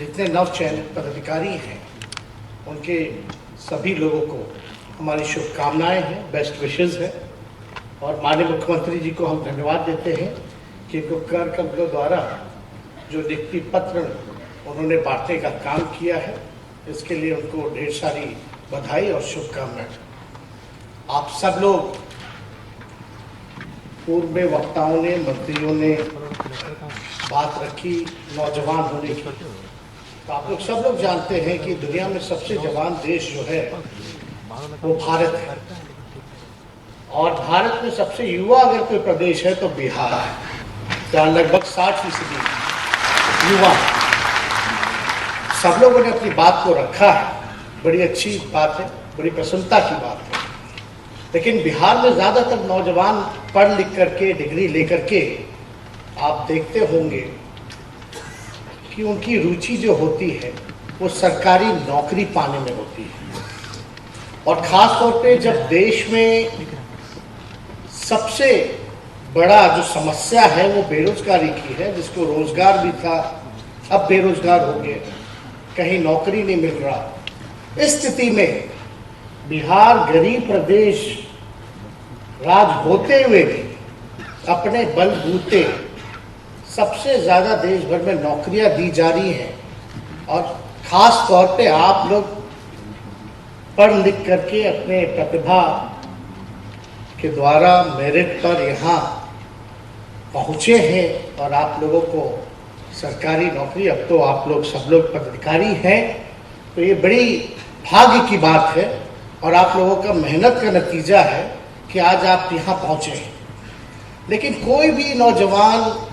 जितने नव चयनित पदाधिकारी हैं उनके सभी लोगों को हमारी शुभकामनाएं हैं, बेस्ट विशेस हैं। और माननीय मुख्यमंत्री जी को हम धन्यवाद देते हैं कि इनको कर कब्जों द्वारा जो नियुक्ति पत्र उन्होंने बांटने का काम किया है, इसके लिए उनको ढेर सारी बधाई और शुभकामनाएं। आप सब लोग पूर्व में वक्ताओं ने, मंत्रियों ने बात रखी नौजवान होने की, तो आप लोग सब लोग जानते हैं कि दुनिया में सबसे जवान देश जो है वो भारत है। और भारत में सबसे युवा अगर कोई प्रदेश है तो बिहार है, जहाँ लगभग 60% युवा। सब लोगों ने अपनी बात को रखा है, बड़ी अच्छी बात है, बड़ी प्रसन्नता की बात है। लेकिन बिहार में ज़्यादातर नौजवान पढ़ लिख करके, डिग्री लेकर के आप देखते होंगे कि उनकी रुचि जो होती है वो सरकारी नौकरी पाने में होती है। और ख़ास तौर पे जब देश में सबसे बड़ा जो समस्या है वो बेरोजगारी की है, जिसको रोजगार भी था अब बेरोजगार हो गए, कहीं नौकरी नहीं मिल रहा। इस स्थिति में बिहार गरीब प्रदेश राज होते हुए भी अपने बलबूते सबसे ज़्यादा देश भर में नौकरियां दी जा रही हैं। और ख़ास तौर पे आप लोग पढ़ लिख करके अपने प्रतिभा के द्वारा मेरिट पर यहाँ पहुँचे हैं और आप लोगों को सरकारी नौकरी, अब तो आप लोग सब लोग पदाधिकारी हैं, तो ये बड़ी भाग्य की बात है और आप लोगों का मेहनत का नतीजा है कि आज आप यहाँ पहुँचे हैं। लेकिन कोई भी नौजवान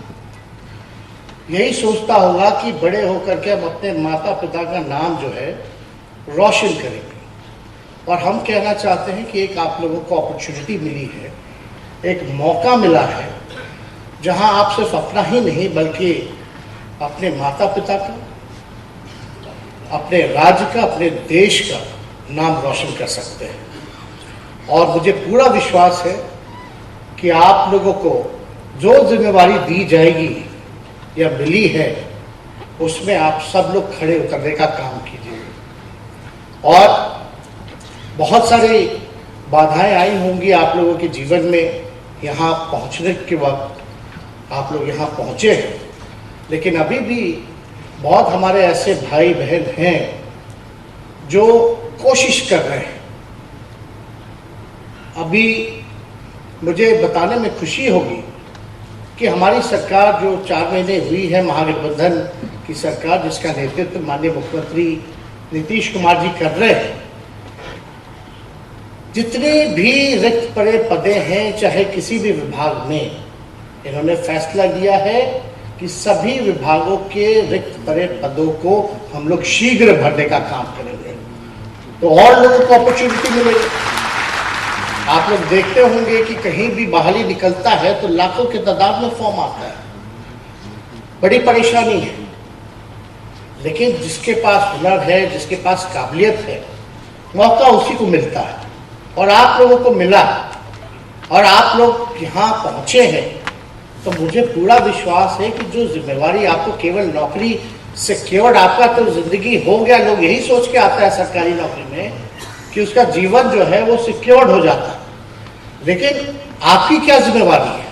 यही सोचता होगा कि बड़े होकर के हम अपने माता पिता का नाम जो है रोशन करेंगे। और हम कहना चाहते हैं कि एक आप लोगों को अपॉर्चुनिटी मिली है, एक मौका मिला है, जहां आप सिर्फ अपना ही नहीं बल्कि अपने माता पिता का, अपने राज्य का, अपने देश का नाम रोशन कर सकते हैं। और मुझे पूरा विश्वास है कि आप लोगों को जो जिम्मेवारी दी जाएगी या मिली है उसमें आप सब लोग खड़े उतरने का काम कीजिए। और बहुत सारी बाधाएं आई होंगी आप लोगों के जीवन में, यहाँ पहुँचने के वक्त आप लोग यहाँ पहुँचे हैं, लेकिन अभी भी बहुत हमारे ऐसे भाई बहन हैं जो कोशिश कर रहे हैं। अभी मुझे बताने में खुशी होगी कि हमारी सरकार जो 4 महीने हुई है, महागठबंधन की सरकार जिसका नेतृत्व माननीय मुख्यमंत्री नीतीश कुमार जी कर रहे हैं, जितने भी रिक्त पड़े पदे हैं चाहे किसी भी विभाग में, इन्होंने फैसला लिया है कि सभी विभागों के रिक्त पड़े पदों को हम लोग शीघ्र भरने का काम करेंगे, तो और लोगों को अपॉर्चुनिटी मिलेगी। आप लोग देखते होंगे कि कहीं भी बहाली निकलता है तो लाखों के तादाद में फॉर्म आता है, बड़ी परेशानी है। लेकिन जिसके पास हुनर है, जिसके पास काबिलियत है, मौका उसी को मिलता है। और आप लोगों को मिला और आप लोग यहाँ पहुँचे हैं, तो मुझे पूरा विश्वास है कि जो जिम्मेवारी आपको केवल नौकरी से केवल आपका तो जिंदगी हो गया, लोग यही सोच के आता है सरकारी नौकरी में कि उसका जीवन जो है वो सिक्योर्ड हो जाता है। लेकिन आपकी क्या जिम्मेवारी है,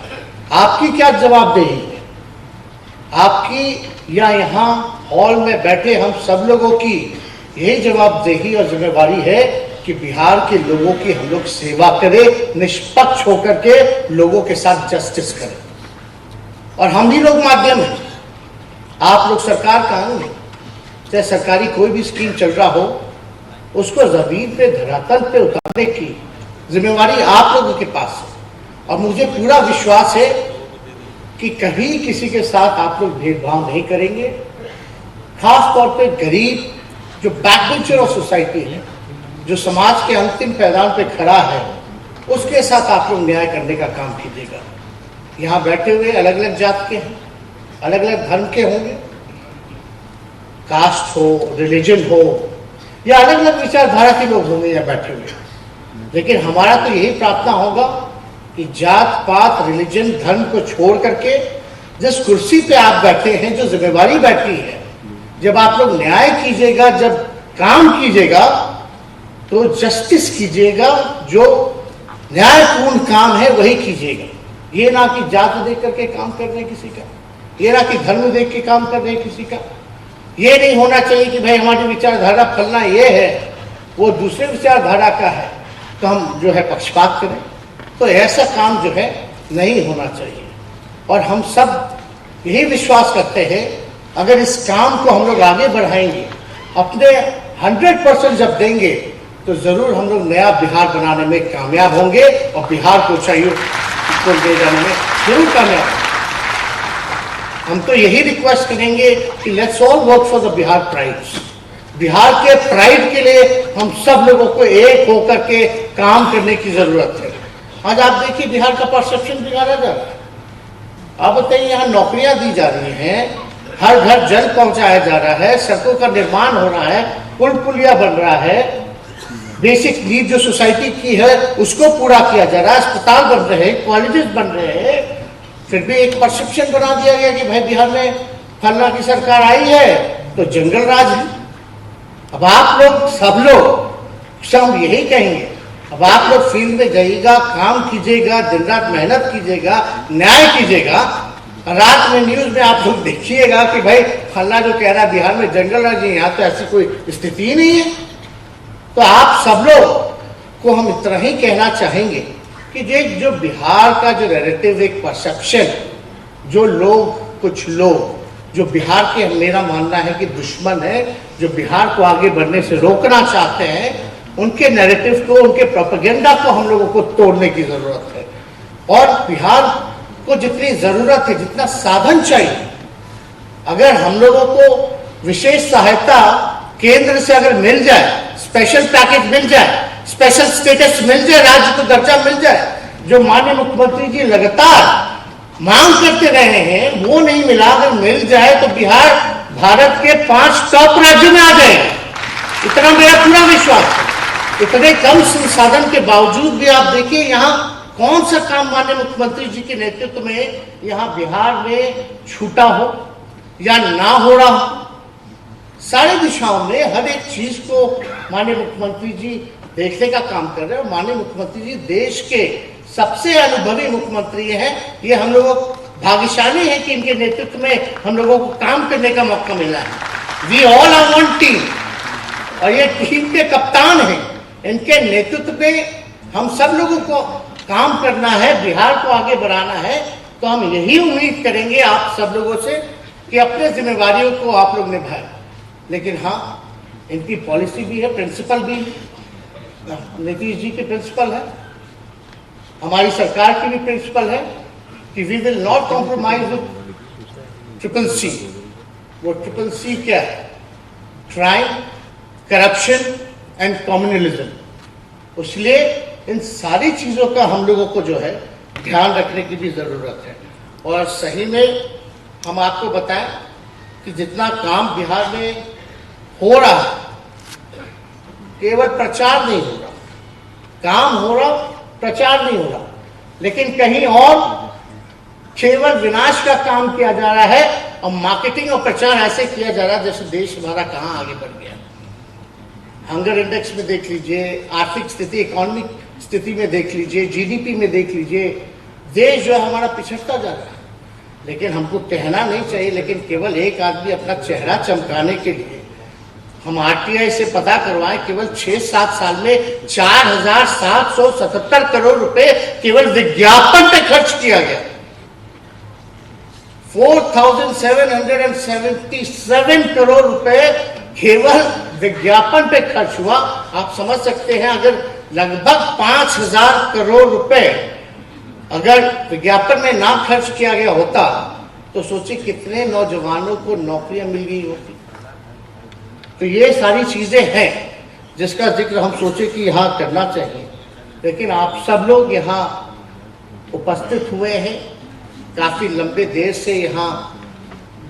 आपकी क्या जवाबदेही है, आपकी या यहाँ हॉल में बैठे हम सब लोगों की यही जवाबदेही और जिम्मेवारी है कि बिहार के लोगों की हम लोग सेवा करें, निष्पक्ष होकर के लोगों के साथ जस्टिस करें। और हम ही लोग माध्यम हैं, आप लोग सरकार कानून है, चाहे सरकारी कोई भी स्कीम चल रहा हो उसको जमीन पे, धरातल पे उतारने की जिम्मेवारी आप लोगों के पास है। और मुझे पूरा विश्वास है कि कभी किसी के साथ आप लोग भेदभाव नहीं करेंगे। खास तौर पे गरीब जो बैकबेंचर ऑफ सोसाइटी है, जो समाज के अंतिम पैदान पे खड़ा है, उसके साथ आप लोग न्याय करने का काम कीजिएगा। यहाँ बैठे हुए अलग अलग जात के हैं, अलग अलग धर्म के होंगे, कास्ट हो, रिलीजन हो, या अलग अलग विचारधारा के लोग होंगे यहाँ बैठे हुए, लेकिन हमारा तो यही प्रार्थना होगा कि जात पात, रिलीजन, धर्म को छोड़ करके जिस कुर्सी पे आप बैठे हैं, जो जिम्मेवारी बैठी है, जब आप लोग न्याय कीजिएगा, जब काम कीजिएगा तो जस्टिस कीजिएगा, जो न्यायपूर्ण काम है वही कीजिएगा। ये ना कि जात देख करके काम कर रहे हैं किसी का, ये ना कि धर्म देख के काम कर रहे हैं किसी का। ये नहीं होना चाहिए कि भाई हमारी विचारधारा फलना ये है, वो दूसरे विचारधारा का है तो हम जो है पक्षपात करें। तो ऐसा काम जो है नहीं होना चाहिए। और हम सब यही विश्वास करते हैं, अगर इस काम को हम लोग आगे बढ़ाएंगे, अपने 100% जब देंगे तो जरूर हम लोग नया बिहार बनाने में कामयाब होंगे और बिहार को ऊंचाइयों को ले जाने में जरूर कामयाब। हम तो यही रिक्वेस्ट करेंगे कि let's all work for the Bihar pride. Bihar के प्राइड के लिए हम सब लोगों को एक होकर के काम करने की जरूरत है। आज आप देखिए बिहार का परसेप्शन बिगाड़ा जा रहा है। आप बताइए, यहाँ नौकरियां दी जा रही हैं, हर घर जल पहुंचाया जा रहा है, सड़कों का निर्माण हो रहा है, पुल पुलिया बन रहा है, बेसिक नीड जो सोसाइटी की है उसको पूरा किया जा रहा है, अस्पताल बन रहे हैं, कॉलेजेस बन रहे हैं। फिर भी एक परसेप्शन बना दिया गया कि भाई बिहार में फलना की सरकार आई है तो जंगल राज है। अब आप लोग सब लोग हम यही कहेंगे, अब आप लोग फील्ड में जाइएगा, काम कीजिएगा, दिन रात मेहनत कीजिएगा, न्याय कीजिएगा। रात में न्यूज में आप लोग देखिएगा कि भाई फलना जो कह रहा है बिहार में जंगल राज है, यहाँ तो ऐसी कोई स्थिति ही नहीं है। तो आप सब लोग को हम इतना ही कहना चाहेंगे कि ये जो बिहार का जो नैरेटिव, एक परसेप्शन, जो लोग, कुछ लोग जो बिहार के, मेरा मानना है कि दुश्मन है, जो बिहार को आगे बढ़ने से रोकना चाहते हैं, उनके नैरेटिव को, उनके प्रोपेगेंडा को हम लोगों को तोड़ने की जरूरत है। और बिहार को जितनी जरूरत है, जितना साधन चाहिए, अगर हम लोगों को विशेष सहायता केंद्र से अगर मिल जाए, स्पेशल पैकेज मिल जाए, स्पेशल स्टेटस मिल जाए, राज्य को दर्जा मिल जाए, जो माननीय मुख्यमंत्री जी लगातार मांग करते रहे हैं, वो नहीं मिला, अगर मिल जाए तो बिहार भारत के 5 टॉप राज्यों में आ जाएगा। इतना मेरा पूरा विश्वास है। इतने कम संसाधन के बावजूद भी आप देखिए यहाँ कौन सा काम माननीय मुख्यमंत्री जी के नेतृत्व में यहाँ बिहार में छूटा हो या ना हो रहा हो। सारी दिशाओं में हर एक चीज को माननीय मुख्यमंत्री जी देखने का काम कर रहे हैं। माननीय मुख्यमंत्री जी देश के सबसे अनुभवी मुख्यमंत्री हैं। ये हम लोगों भाग्यशाली है कि इनके नेतृत्व में हम लोगों को काम करने का मौका मिला है। We all are one team, और ये टीम के कप्तान हैं। इनके नेतृत्व में हम सब लोगों को काम करना है, बिहार को आगे बढ़ाना है। तो हम यही उम्मीद करेंगे आप सब लोगों से कि अपने जिम्मेवारियों को आप लोग निभाएं। लेकिन हाँ, इनकी पॉलिसी भी है, प्रिंसिपल भी है, नीतीश जी की प्रिंसिपल है, हमारी सरकार की भी प्रिंसिपल है कि we will not compromise with CCC। वो CCC क्या है? Crime, corruption and communalism. इसलिए इन सारी चीजों का हम लोगों को जो है ध्यान रखने की भी जरूरत है। और सही में हम आपको बताएं कि जितना काम बिहार में हो रहा है, केवल प्रचार नहीं हो रहा, काम हो रहा, प्रचार नहीं हो रहा, लेकिन कहीं और केवल विनाश का काम किया जा रहा है और मार्केटिंग और प्रचार ऐसे किया जा रहा है जैसे देश हमारा कहाँ आगे बढ़ गया। हंगर इंडेक्स में देख लीजिए, आर्थिक स्थिति, इकोनॉमिक स्थिति में देख लीजिए, GDP में देख लीजिए, देश जो है हमारा पिछड़ता जा रहा है। लेकिन हमको कहना नहीं चाहिए, लेकिन केवल एक आदमी अपना चेहरा चमकाने के लिए हम RTI से पता करवाएं, केवल 6-7 साल में 4,777 करोड़ रुपए केवल विज्ञापन पे खर्च किया गया। 4,777 करोड़ रुपए केवल विज्ञापन पे खर्च हुआ। आप समझ सकते हैं, अगर लगभग 5,000 करोड़ रुपए अगर विज्ञापन में ना खर्च किया गया होता तो सोचिए कितने नौजवानों को नौकरियां मिल गई होती। तो ये सारी चीजें हैं जिसका जिक्र हम सोचे कि यहाँ करना चाहिए। लेकिन आप सब लोग यहाँ उपस्थित हुए हैं, काफी लंबे देर से यहाँ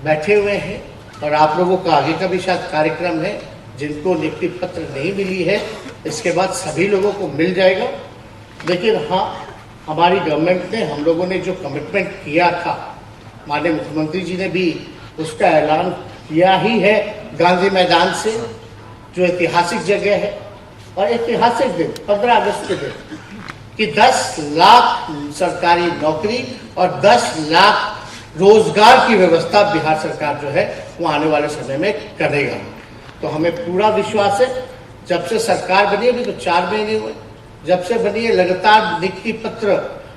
बैठे हुए हैं, और आप लोगों का आगे का भी शायद कार्यक्रम है। जिनको नियुक्ति पत्र नहीं मिली है, इसके बाद सभी लोगों को मिल जाएगा। लेकिन हाँ, हमारी गवर्नमेंट ने, हम लोगों ने जो कमिटमेंट किया था, माननीय मुख्यमंत्री जी ने भी उसका ऐलान किया ही है गांधी मैदान से, जो ऐतिहासिक जगह है, और ऐतिहासिक दिन 15 अगस्त के दिन कि 10 लाख सरकारी नौकरी और 10 लाख रोजगार की व्यवस्था बिहार सरकार जो है वो आने वाले समय में करेगा। तो हमें पूरा विश्वास है। जब से सरकार बनी, अभी तो 4 महीने हुए, जब से बनी है लगातार नियुक्ति पत्र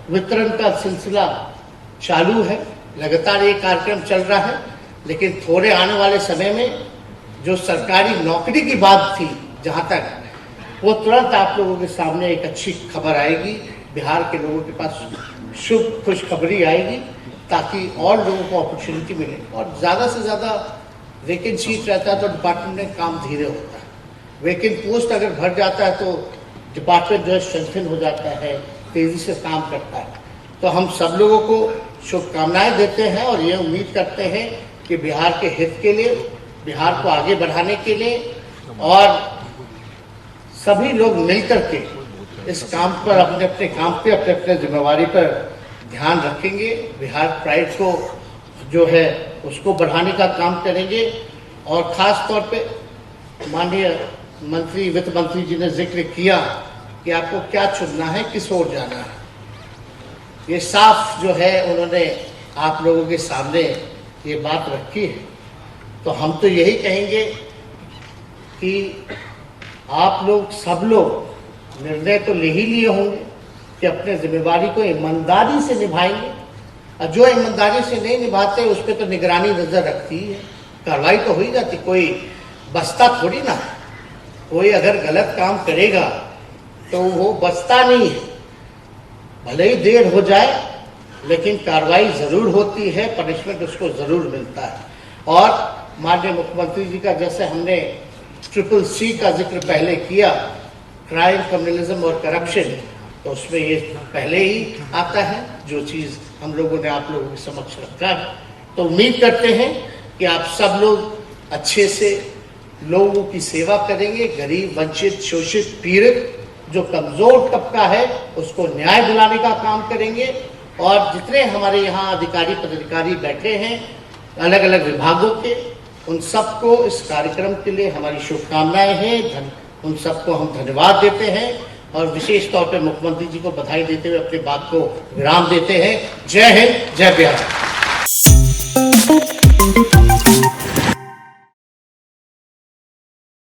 वितरण का सिलसिला चालू है, लगातार ये कार्यक्रम चल रहा है। लेकिन थोड़े आने वाले समय में जो सरकारी नौकरी की बात थी, जहाँ तक वो तुरंत आप लोगों के सामने एक अच्छी खबर आएगी, बिहार के लोगों के पास शुभ खुशखबरी आएगी, ताकि और लोगों को अपॉर्चुनिटी मिले। और ज़्यादा से ज़्यादा वैकेंसी रहता है तो डिपार्टमेंट में काम धीरे होता है। वैकेंट पोस्ट अगर भर जाता है तो डिपार्टमेंट जो है स्ट्रेंथन हो जाता है, तेज़ी से काम करता है। तो हम सब लोगों को शुभकामनाएं देते हैं और ये उम्मीद करते हैं कि बिहार के हित के लिए, बिहार को आगे बढ़ाने के लिए और सभी लोग मिलकर के इस काम पर अपने अपने काम पे अपने अपने जिम्मेवारी पर ध्यान रखेंगे। बिहार प्राइड को जो है उसको बढ़ाने का काम करेंगे। और ख़ास तौर पे माननीय मंत्री, वित्त मंत्री जी ने जिक्र किया कि आपको क्या चुनना है, किस ओर जाना है। ये साफ जो है उन्होंने आप लोगों के सामने ये बात रखी है। तो हम तो यही कहेंगे कि आप लोग, सब लोग निर्णय तो ले ही लिए होंगे कि अपने जिम्मेवारी को ईमानदारी से निभाएंगे। और जो ईमानदारी से नहीं निभाते उस पर तो निगरानी नजर रखती है, कार्रवाई तो हो ही जाती। कोई बचता थोड़ी ना, कोई अगर गलत काम करेगा तो वो बचता नहीं है। भले ही देर हो जाए लेकिन कार्रवाई जरूर होती है, पनिशमेंट उसको जरूर मिलता है। और माननीय मुख्यमंत्री जी का, जैसे हमने CCC का जिक्र पहले किया, क्राइम, कम्युनलिज्म और करप्शन, तो उसमें ये पहले ही आता है, जो चीज़ हम लोगों ने आप लोगों के समक्ष रखा है। तो उम्मीद करते हैं कि आप सब लोग अच्छे से लोगों की सेवा करेंगे। गरीब, वंचित, शोषित, पीड़ित, जो कमज़ोर तबका है उसको न्याय दिलाने का काम करेंगे। और जितने हमारे यहाँ अधिकारी पदाधिकारी बैठे हैं अलग अलग विभागों के, उन सबको इस कार्यक्रम के लिए हमारी शुभकामनाएं हैं। उन सबको हम धन्यवाद देते हैं और विशेष तौर पर मुख्यमंत्री जी को बधाई देते हुए अपनी बात को विराम देते हैं। जय हिंद, जय बिहार।